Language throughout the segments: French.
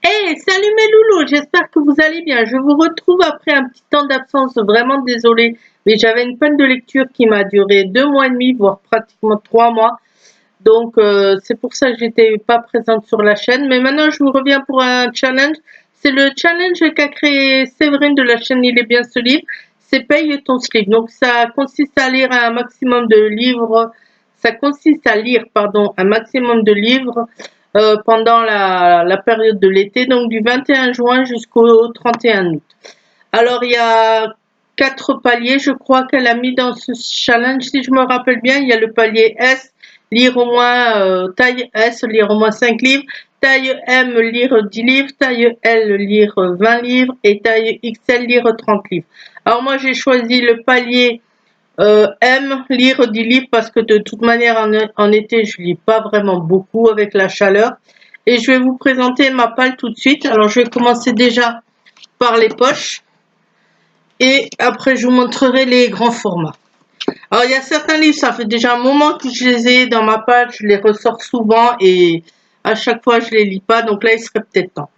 Hey, salut mes loulous, j'espère que vous allez bien. Je vous retrouve après un petit temps d'absence, vraiment désolée, mais j'avais une panne de lecture qui m'a duré 2 mois et demi, voire pratiquement 3 mois. Donc c'est pour ça que j'étais pas présente sur la chaîne. Mais maintenant je vous reviens pour un challenge. C'est le challenge qu'a créé Séverine de la chaîne Il est bien ce livre. C'est paye ton slip. Donc ça consiste à lire un maximum de livres. Ça consiste à lire, pardon, un maximum de livres pendant la période de l'été, donc du 21 juin jusqu'au 31 août. Alors il y a 4 paliers, je crois qu'elle a mis dans ce challenge, si je me rappelle bien. Il y a le palier S, lire au moins, taille S, lire au moins 5 livres, taille M, lire 10 livres, taille L, lire 20 livres et taille XL, lire 30 livres. Alors moi j'ai choisi le palier M, lire 10 livres parce que de toute manière en été je lis pas vraiment beaucoup avec la chaleur. Et je vais vous présenter ma palle tout de suite. Alors je vais commencer déjà par les poches et après je vous montrerai les grands formats. Alors il y a certains livres, ça fait déjà un moment que je les ai dans ma palle, je les ressors souvent et à chaque fois je les lis pas, donc là il serait peut-être temps.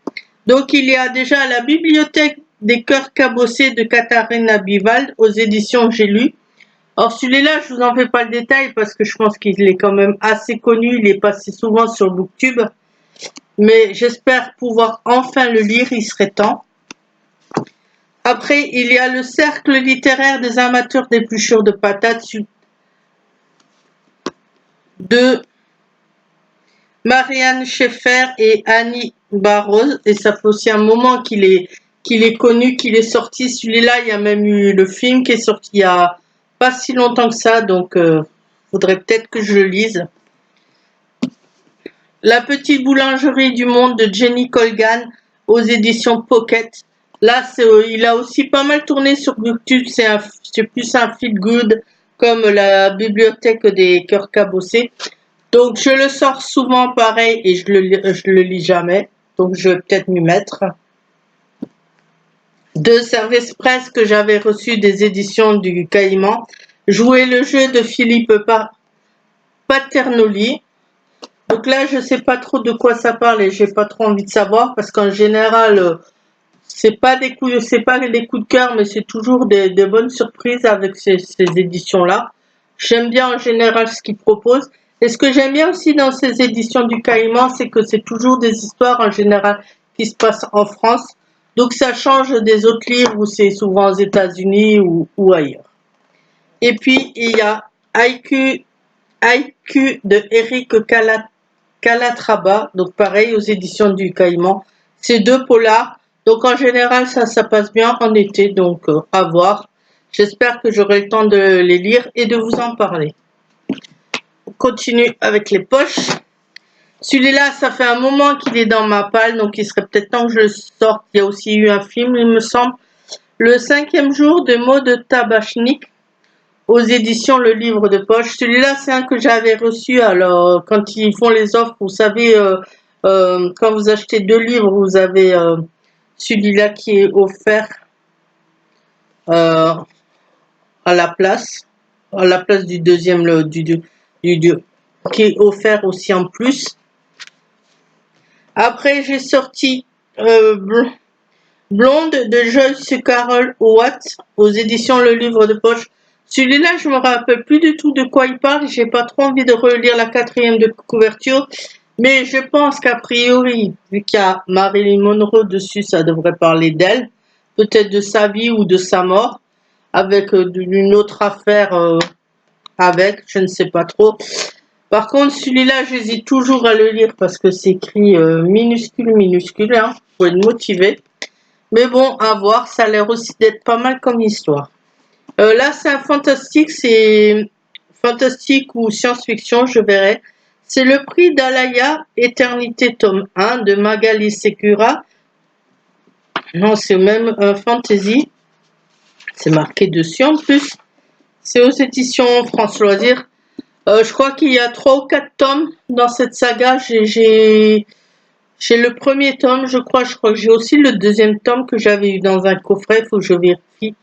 Donc il y a déjà la bibliothèque des cœurs cabossés de Katharina Bivald aux éditions J'ai lu. Alors celui-là, je vous en fais pas le détail parce que je pense qu'il est quand même assez connu, il est passé souvent sur Booktube, mais j'espère pouvoir enfin le lire, il serait temps. Après, il y a le cercle littéraire des amateurs d'épluchures de patates de Marianne Schaeffer et Annie Barroz, et ça fait aussi un moment qu'il est connu, qu'il est sorti. Celui-là, il y a même eu le film qui est sorti il y a pas si longtemps que ça, donc faudrait peut-être que je le lise. La petite boulangerie du monde de Jenny Colgan aux éditions Pocket. Là, il a aussi pas mal tourné sur Booktube, c'est plus un feel good comme la bibliothèque des cœurs cabossés. Donc je le sors souvent pareil et je le lis jamais. Donc je vais peut-être m'y mettre. 2 services presse que j'avais reçus des éditions du Caïman. Jouer le jeu de Philippe Paternoli. Donc là, je sais pas trop de quoi ça parle et j'ai pas trop envie de savoir parce qu'en général, c'est pas des coups de cœur, mais c'est toujours des bonnes surprises avec ces éditions-là. J'aime bien en général ce qu'ils proposent. Et ce que j'aime bien aussi dans ces éditions du Caïman, c'est que c'est toujours des histoires en général qui se passent en France. Donc ça change des autres livres où c'est souvent aux États-Unis ou ailleurs. Et puis il y a IQ de Eric Calatrava, donc pareil aux éditions du Caïman. C'est 2 polars, donc en général ça passe bien en été, donc à voir. J'espère que j'aurai le temps de les lire et de vous en parler. On continue avec les poches. Celui-là, ça fait un moment qu'il est dans ma palle, donc il serait peut-être temps que je le sorte. Il y a aussi eu un film, il me semble. Le 5e jour de Maud Tabachnik aux éditions Le Livre de Poche. Celui-là, c'est un que j'avais reçu. Alors, quand ils font les offres, vous savez, quand vous achetez 2 livres, vous avez celui-là qui est offert euh, à la place du deuxième, qui est offert aussi en plus. Après, j'ai sorti Blonde de Joyce Carol Oates aux éditions Le Livre de Poche. Celui-là, je me rappelle plus du tout de quoi il parle. J'ai pas trop envie de relire la 4e de couverture. Mais je pense qu'a priori, vu qu'il y a Marilyn Monroe dessus, ça devrait parler d'elle. Peut-être de sa vie ou de sa mort. Avec une autre affaire je ne sais pas trop. Par contre, celui-là, j'hésite toujours à le lire parce que c'est écrit minuscule, hein. Faut être motivé. Mais bon, à voir, ça a l'air aussi d'être pas mal comme histoire. Là, c'est un fantastique, c'est fantastique ou science-fiction, je verrai. C'est le prix d'Alaya, Éternité, tome 1, de Magali Secura. Non, c'est même un fantasy. C'est marqué dessus en plus. C'est aux éditions France Loisirs. Je crois qu'il y a 3 ou 4 tomes dans cette saga. J'ai le premier tome, je crois que j'ai aussi le 2e tome que j'avais eu dans un coffret, il faut que je vérifie.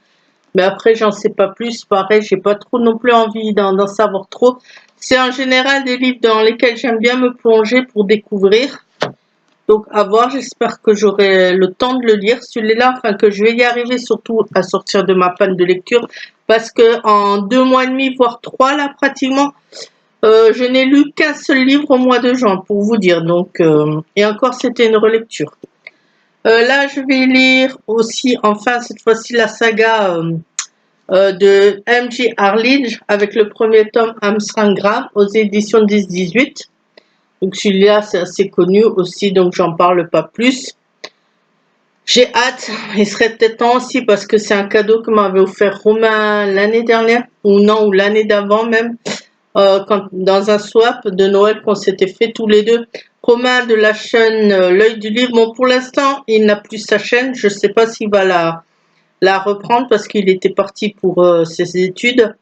Mais après, j'en sais pas plus. Pareil, j'ai pas trop non plus envie d'en savoir trop. C'est en général des livres dans lesquels j'aime bien me plonger pour découvrir. Donc à voir, j'espère que j'aurai le temps de le lire, celui-là, enfin que je vais y arriver surtout à sortir de ma panne de lecture, parce que en 2 mois et demi, voire 3 là pratiquement, je n'ai lu qu'un seul livre au mois de juin, pour vous dire, donc et encore c'était une relecture. Là je vais lire aussi, enfin cette fois-ci la saga de M.J. Arledge avec le premier tome Amsterdam aux éditions 10-18. Donc celui-là c'est assez connu aussi, donc j'en parle pas plus. J'ai hâte, il serait peut-être temps aussi parce que c'est un cadeau que m'avait offert Romain l'année dernière, ou non, ou l'année d'avant même, dans un swap de Noël qu'on s'était fait tous les deux. Romain de la chaîne L'œil du livre, bon pour l'instant il n'a plus sa chaîne, je sais pas s'il va la reprendre parce qu'il était parti pour ses études.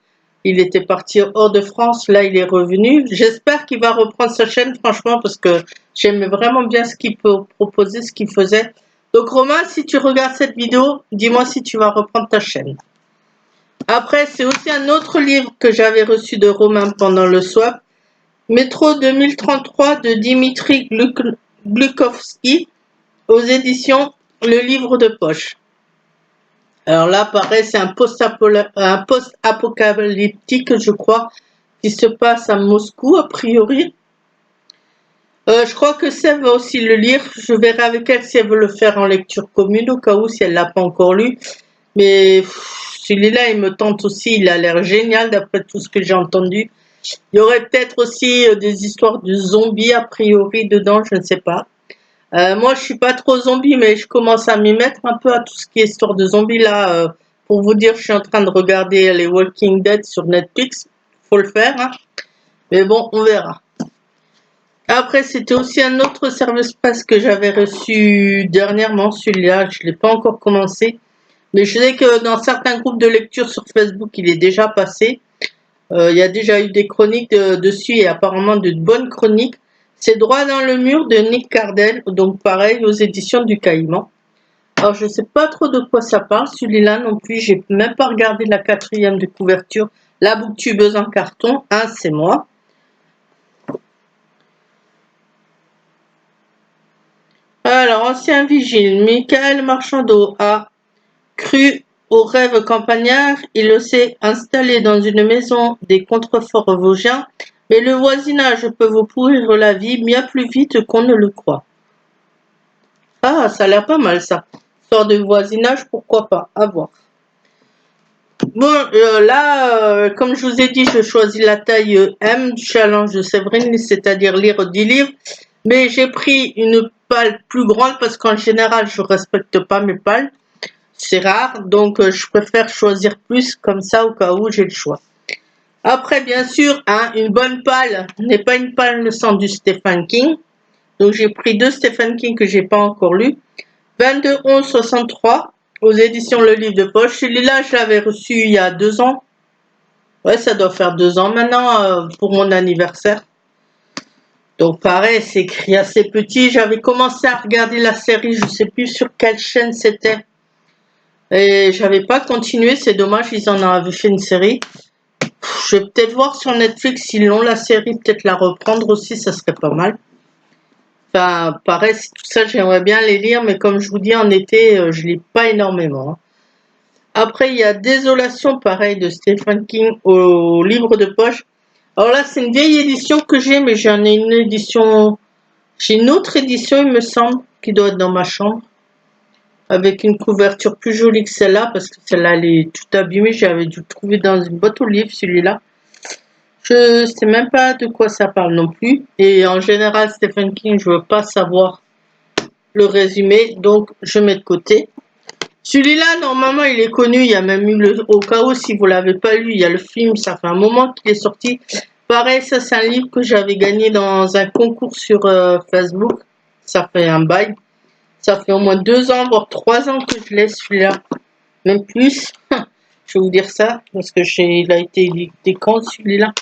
Il était parti hors de France, là il est revenu. J'espère qu'il va reprendre sa chaîne, franchement, parce que j'aimais vraiment bien ce qu'il peut proposer, ce qu'il faisait. Donc Romain, si tu regardes cette vidéo, dis-moi si tu vas reprendre ta chaîne. Après, c'est aussi un autre livre que j'avais reçu de Romain pendant le swap. Métro 2033 de Dimitri Glukovski aux éditions Le Livre de Poche. Alors là, pareil, c'est un post-apocalyptique, je crois, qui se passe à Moscou, a priori. Je crois que Sève va aussi le lire. Je verrai avec elle si elle veut le faire en lecture commune, au cas où, si elle l'a pas encore lu. Mais celui-là, il me tente aussi. Il a l'air génial, d'après tout ce que j'ai entendu. Il y aurait peut-être aussi des histoires de zombies, a priori, dedans, je ne sais pas. Moi, je suis pas trop zombie, mais je commence à m'y mettre un peu à tout ce qui est histoire de zombies. Là, pour vous dire, je suis en train de regarder les Walking Dead sur Netflix. Faut le faire, hein. Mais bon, on verra. Après, c'était aussi un autre service presse que j'avais reçu dernièrement. Celui-là, je l'ai pas encore commencé. Mais je sais que dans certains groupes de lecture sur Facebook, il est déjà passé. Il y a déjà eu des chroniques dessus et apparemment de bonnes chroniques. C'est Droit dans le mur de Nick Cardell, donc pareil aux éditions du Caïman. Alors je sais pas trop de quoi ça parle, celui-là non plus, j'ai même pas regardé la 4e de couverture. La booktubeuse en carton, hein, c'est moi. Alors, ancien vigile, Michael Marchandeau a cru au rêve campagnard, il s'est installé dans une maison des contreforts vosgiens, mais le voisinage peut vous pourrir la vie bien plus vite qu'on ne le croit. Ah, ça a l'air pas mal ça. Histoire de voisinage, pourquoi pas, à voir. Bon, là, comme je vous ai dit, je choisis la taille M du challenge de Séverine, c'est-à-dire lire 10 livres, mais j'ai pris une palle plus grande parce qu'en général, je respecte pas mes palles. C'est rare, donc je préfère choisir plus comme ça au cas où j'ai le choix. Après, bien sûr, hein, une bonne palle n'est pas une palle sans du Stephen King. Donc j'ai pris 2 Stephen King que j'ai pas encore lu. 22-11-63 aux éditions Le Livre de Poche. Celui-là, je l'avais reçu il y a 2 ans. Ouais, ça doit faire 2 ans maintenant pour mon anniversaire. Donc pareil, c'est écrit assez petit. J'avais commencé à regarder la série, je sais plus sur quelle chaîne c'était. Et j'avais pas continué, c'est dommage, ils en avaient fait une série. Je vais peut-être voir sur Netflix s'ils l'ont la série, peut-être la reprendre aussi, ça serait pas mal. Enfin, pareil, tout ça, j'aimerais bien les lire, mais comme je vous dis, en été, je lis pas énormément, hein. Après, il y a Désolation, pareil, de Stephen King au livre de poche. Alors là, c'est une vieille édition que j'ai, mais j'en ai une édition... J'ai une autre édition, il me semble, qui doit être dans ma chambre, avec une couverture plus jolie que celle-là, parce que celle-là, elle est toute abîmée. J'avais dû le trouver dans une boîte aux livres, celui-là. Je sais même pas de quoi ça parle non plus. Et en général, Stephen King, je veux pas savoir le résumé, donc je mets de côté. Celui-là, normalement, il est connu. Il y a même eu au cas où, si vous l'avez pas lu, il y a le film. Ça fait un moment qu'il est sorti. Pareil, ça, c'est un livre que j'avais gagné dans un concours sur Facebook. Ça fait un bail. Ça fait au moins 2 ans, voire 3 ans que je l'ai, celui-là. Même plus. Je vais vous dire ça, parce que il a été édité quand, celui-là?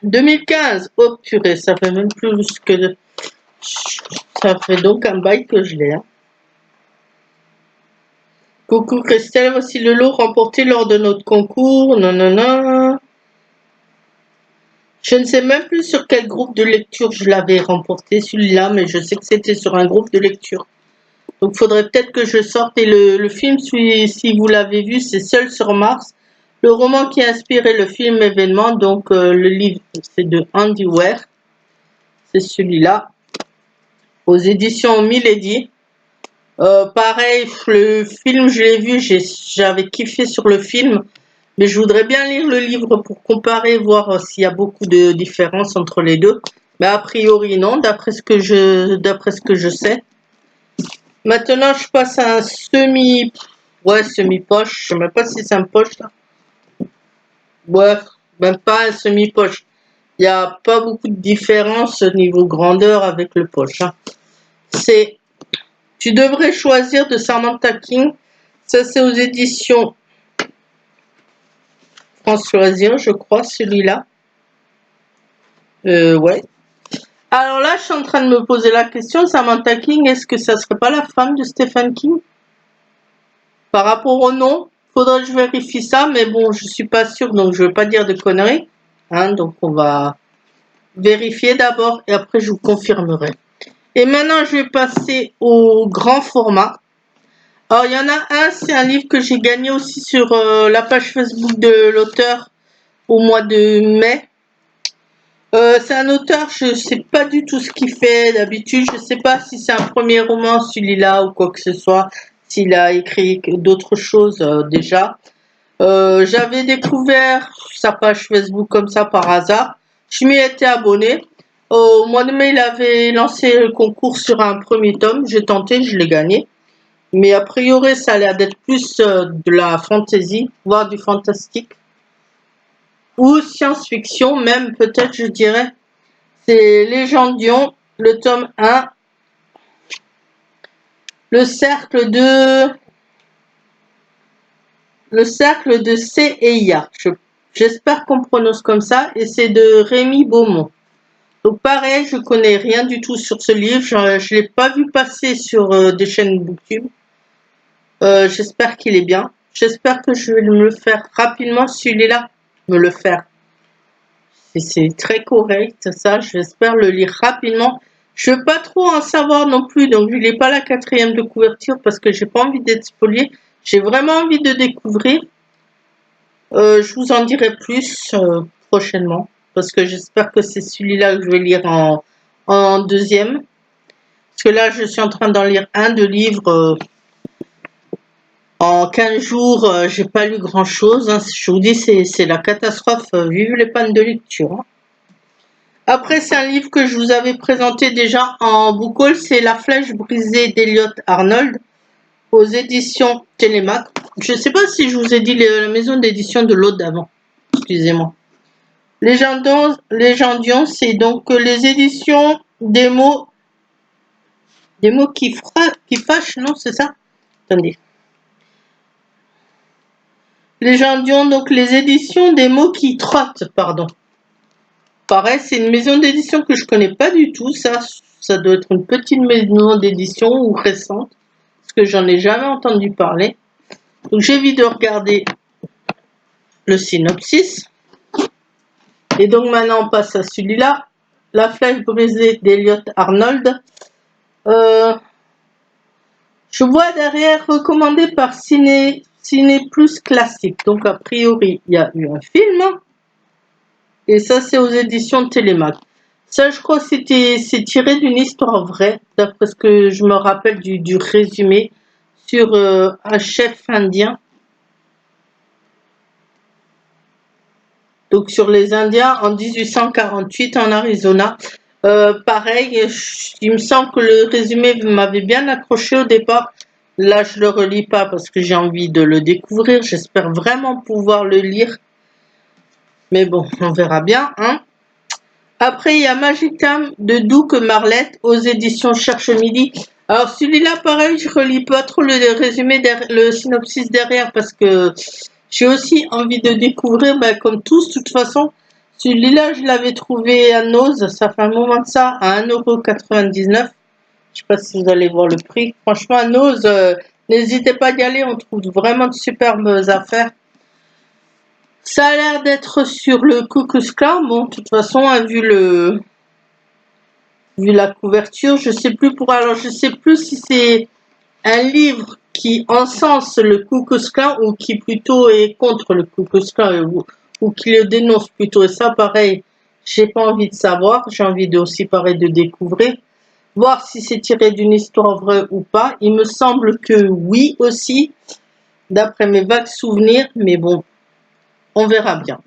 2015. Oh purée, ça fait même plus que... Ça fait donc un bail que je l'ai, hein. Coucou Christelle, voici le lot remporté lors de notre concours. Non, non, non. Je ne sais même plus sur quel groupe de lecture je l'avais remporté, celui-là, mais je sais que c'était sur un groupe de lecture. Donc, faudrait peut-être que je sorte. Et le film, si vous l'avez vu, c'est Seul sur Mars. Le roman qui a inspiré le film événement, donc le livre, c'est de Andy Weir. C'est celui-là, aux éditions Milady. Pareil, le film, je l'ai vu, j'avais kiffé sur le film, mais je voudrais bien lire le livre pour comparer, voir s'il y a beaucoup de différences entre les deux. Mais a priori, non, d'après ce que je sais. Maintenant, je passe à un semi-poche. Je sais même pas si c'est un poche, là. Ouais, même pas un semi-poche. Il n'y a pas beaucoup de différence au niveau grandeur avec le poche, hein. C'est Tu devrais choisir de Samantha King. Ça, c'est aux éditions France Loisirs, je crois, celui-là. Ouais. Alors là, je suis en train de me poser la question, Samantha King, est-ce que ça serait pas la femme de Stephen King? Par rapport au nom, faudrait que je vérifie ça, mais bon, je suis pas sûre, donc je veux pas dire de conneries. Hein, donc on va vérifier d'abord et après je vous confirmerai. Et maintenant, je vais passer au grand format. Alors, il y en a un, c'est un livre que j'ai gagné aussi sur la page Facebook de l'auteur au mois de mai. C'est un auteur, je sais pas du tout ce qu'il fait d'habitude. Je sais pas si c'est un premier roman, celui-là, ou quoi que ce soit. S'il a écrit d'autres choses déjà. J'avais découvert sa page Facebook comme ça par hasard. Je m'y étais abonnée. Au mois de mai, il avait lancé le concours sur un premier tome. J'ai tenté, je l'ai gagné. Mais a priori, ça a l'air d'être plus de la fantasy, voire du fantastique. Ou science-fiction, même peut-être, je dirais. C'est Légendion, le tome 1. Le cercle de... Le cercle de Seiya. J'espère qu'on prononce comme ça. Et c'est de Rémi Beaumont. Donc pareil, je connais rien du tout sur ce livre. Je ne l'ai pas vu passer sur des chaînes Booktube. J'espère qu'il est bien. J'espère que je vais me le faire rapidement, celui-là. Me le faire. C'est très correct, ça. J'espère le lire rapidement. Je ne veux pas trop en savoir non plus, donc je ne lis pas la 4e de couverture parce que j'ai pas envie d'être spoliée. J'ai vraiment envie de découvrir. Je vous en dirai plus prochainement parce que j'espère que c'est celui-là que je vais lire en deuxième. Parce que là, je suis en train d'en lire un de livres. En 15 jours, j'ai pas lu grand-chose. Hein. Je vous dis, c'est la catastrophe. Vive les pannes de lecture. Hein. Après, c'est un livre que je vous avais présenté déjà en book haul. C'est La Flèche brisée d'Elliot Arnold aux éditions Télémac. Je ne sais pas si je vous ai dit la maison d'édition de l'autre d'avant. Excusez-moi. Légendion, c'est donc les éditions des mots qui fâchent, non, c'est ça? Attendez. Légendion, donc les éditions des mots qui trottent, pardon. Pareil, c'est une maison d'édition que je connais pas du tout. Ça doit être une petite maison d'édition ou récente, parce que j'en ai jamais entendu parler. Donc j'évite de regarder le synopsis. Et donc maintenant on passe à celui-là, La Flèche brisée d'Elliot Arnold. Je vois derrière recommandé par Ciné Plus Classique. Donc a priori il y a eu un film. Et ça c'est aux éditions Télémac. Ça je crois que c'est tiré d'une histoire vraie, d'après ce que je me rappelle du résumé, sur un chef indien. Donc sur les Indiens en 1848 en Arizona. Pareil, il me semble que le résumé m'avait bien accroché au départ. Là, je le relis pas parce que j'ai envie de le découvrir. J'espère vraiment pouvoir le lire. Mais bon, on verra bien. Hein. Après, il y a Magicam de Douk Marlette aux éditions Cherche Midi. Alors celui-là, pareil, je relis pas trop le résumé, le synopsis derrière parce que j'ai aussi envie de découvrir, comme tous, de toute façon. Celui-là, je l'avais trouvé à Nose, ça fait un moment de ça, à 1,99 €. Je sais pas si vous allez voir le prix. Franchement, à Nose, n'hésitez pas à y aller, on trouve vraiment de superbes affaires. Ça a l'air d'être sur le Ku Klux Klan. Bon, de toute façon, hein, vu la couverture, je sais plus alors je sais plus si c'est un livre qui encense le Ku Klux Klan ou qui plutôt est contre le Ku Klux Klan ou qui le dénonce plutôt. Et ça, pareil, j'ai pas envie de savoir. J'ai envie de aussi pareil de découvrir, voir si c'est tiré d'une histoire vraie ou pas. Il me semble que oui aussi, d'après mes vagues souvenirs, mais bon, on verra bien.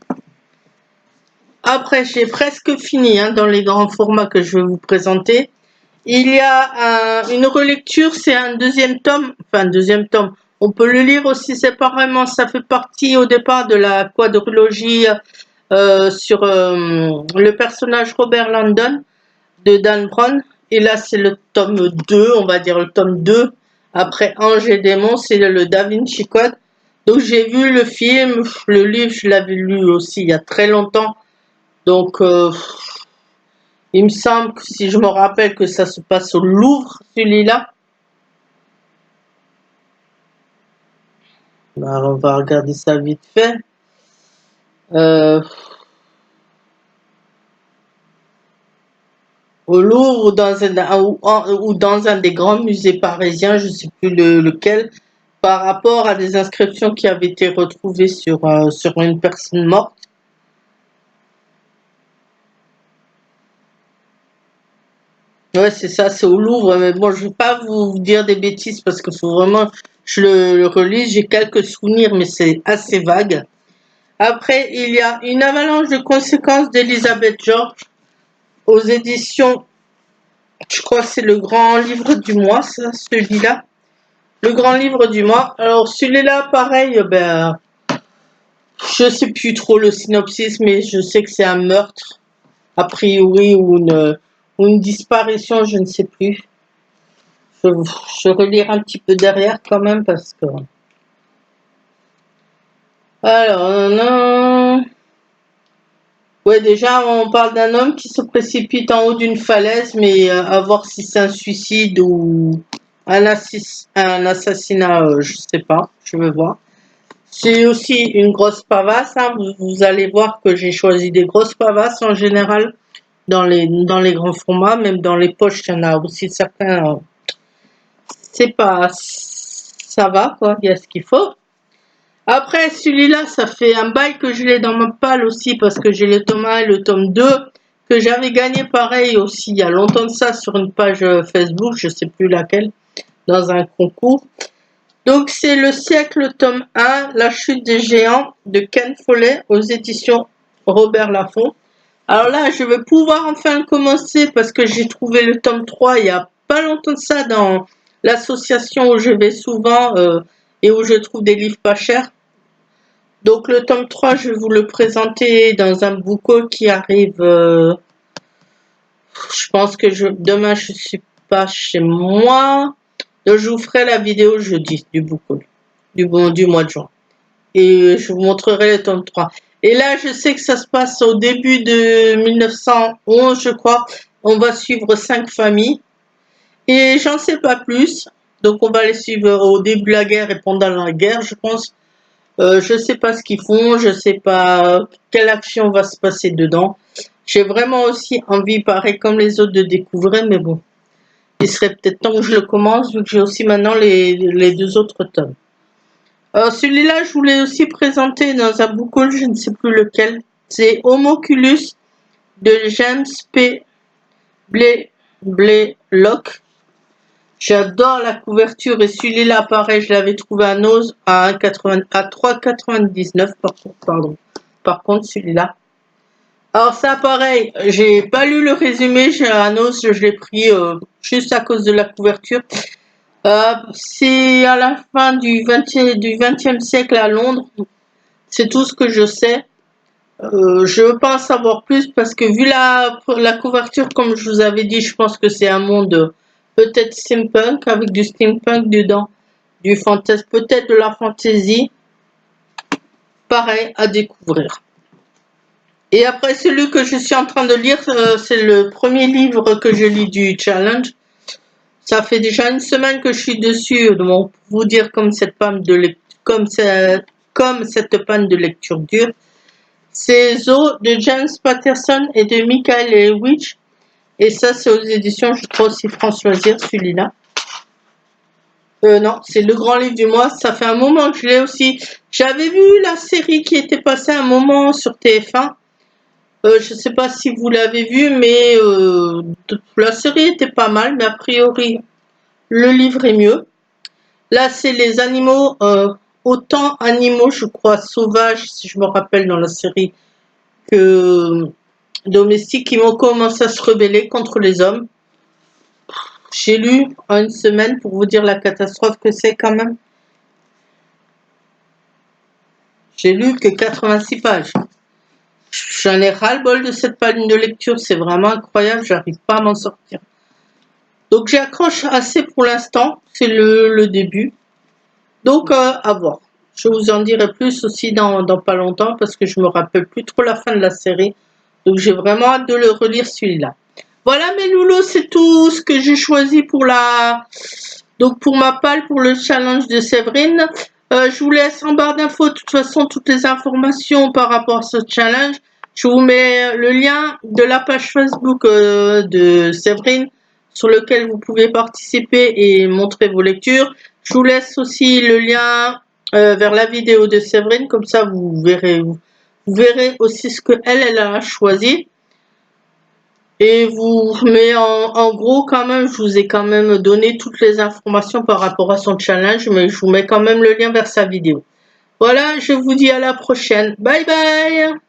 Après, j'ai presque fini hein, dans les grands formats que je vais vous présenter. Il y a une relecture, c'est un deuxième tome, enfin deuxième tome. On peut le lire aussi séparément, ça fait partie au départ de la quadrilogie sur le personnage Robert Landon de Dan Brown. Et là, c'est le tome 2, on va dire le tome 2. Après Ange et Démon, c'est le Da Vinci Code. Donc j'ai vu le film, le livre, je l'avais lu aussi il y a très longtemps. Donc il me semble que si je me rappelle que ça se passe au Louvre, celui-là. Alors, on va regarder ça vite fait. Au Louvre ou dans un des grands musées parisiens, je ne sais plus lequel, par rapport à des inscriptions qui avaient été retrouvées sur une personne morte. Ouais, c'est ça, c'est au Louvre, mais bon, je ne vais pas vous dire des bêtises parce qu'il faut vraiment que je le relise. J'ai quelques souvenirs, mais c'est assez vague. Après, il y a Une avalanche de conséquences d'Elizabeth George aux éditions, je crois que c'est le grand livre du mois, ça, celui-là. Le grand livre du mois. Alors, celui-là, pareil, ben, je sais plus trop le synopsis, mais je sais que c'est un meurtre, a priori, ou une disparition, je ne sais plus. Je relire un petit peu derrière quand même, parce que... Alors, non... Ouais, déjà, on parle d'un homme qui se précipite en haut d'une falaise, mais à voir si c'est un suicide ou un assassinat, je sais pas, je vais voir. C'est aussi une grosse pavasse, hein. Vous allez voir que j'ai choisi des grosses pavasses en général dans les grands formats, même dans les poches, il y en a aussi certains, c'est pas, ça va quoi, il y a ce qu'il faut. Après, celui-là, ça fait un bail que je l'ai dans ma palle aussi parce que j'ai le tome 1 et le tome 2 que j'avais gagné pareil aussi il y a longtemps de ça sur une page Facebook, je sais plus laquelle, dans un concours. Donc c'est Le siècle tome 1, La chute des géants de Ken Follett aux éditions Robert Laffont. Alors là, je vais pouvoir enfin le commencer parce que j'ai trouvé le tome 3 il y a pas longtemps de ça dans l'association où je vais souvent et où je trouve des livres pas chers. Donc le tome 3, je vais vous le présenter dans un book haul qui arrive. Je pense que demain, je suis pas chez moi. Donc je vous ferai la vidéo jeudi du book haul, du mois de juin. Et je vous montrerai le tome 3. Et là, je sais que ça se passe au début de 1911, je crois. On va suivre 5 familles. Et j'en sais pas plus. Donc on va les suivre au début de la guerre et pendant la guerre, je pense. Je sais pas ce qu'ils font, je sais pas quelle action va se passer dedans. J'ai vraiment aussi envie, pareil comme les autres, de découvrir, mais bon, il serait peut-être temps que je le commence, vu que j'ai aussi maintenant les 2 autres tomes. Celui-là, je voulais aussi présenter dans un book haul, je ne sais plus lequel. C'est Homoculus de James P. Blaylock. J'adore la couverture et celui-là, pareil, je l'avais trouvé à Nose à 3,99 par contre, celui-là. Alors ça, pareil, j'ai pas lu le résumé, à Nose, je l'ai pris juste à cause de la couverture. C'est à la fin du 20e siècle à Londres. C'est tout ce que je sais. Je veux pas en savoir plus parce que vu la couverture, comme je vous avais dit, je pense que c'est un monde peut-être steampunk avec du steampunk dedans, du fantasme, peut-être de la fantasy. Pareil à découvrir. Et après celui que je suis en train de lire, c'est le premier livre que je lis du challenge. Ça fait déjà une semaine que je suis dessus, donc pour vous dire comme cette panne de lecture dure. C'est Zo de James Patterson et de Michael Lewitch. Et ça, c'est aux éditions, je crois aussi France Loisirs, celui-là. Non, c'est Le Grand Livre du Mois. Ça fait un moment que je l'ai aussi. J'avais vu la série qui était passée un moment sur TF1. Je ne sais pas si vous l'avez vu, mais la série était pas mal, mais a priori, le livre est mieux. Là, c'est les animaux, autant animaux, je crois, sauvages, si je me rappelle dans la série, que domestiques, qui vont commencer à se rebeller contre les hommes. J'ai lu en une semaine pour vous dire la catastrophe que c'est quand même. J'ai lu que 86 pages. J'en ai ras-le-bol de cette palme de lecture, c'est vraiment incroyable, j'arrive pas à m'en sortir. Donc j'accroche assez pour l'instant, c'est le début. Donc à voir. Je vous en dirai plus aussi dans pas longtemps parce que je me rappelle plus trop la fin de la série. Donc j'ai vraiment hâte de le relire celui-là. Voilà mes loulous, c'est tout ce que j'ai choisi pour donc pour ma palle, pour le challenge de Séverine. Je vous laisse en barre d'infos de toute façon toutes les informations par rapport à ce challenge. Je vous mets le lien de la page Facebook de Séverine sur lequel vous pouvez participer et montrer vos lectures. Je vous laisse aussi le lien vers la vidéo de Séverine, comme ça vous verrez aussi ce que elle a choisi. Et mais en gros, quand même, je vous ai quand même donné toutes les informations par rapport à son challenge, mais je vous mets quand même le lien vers sa vidéo. Voilà, je vous dis à la prochaine. Bye bye!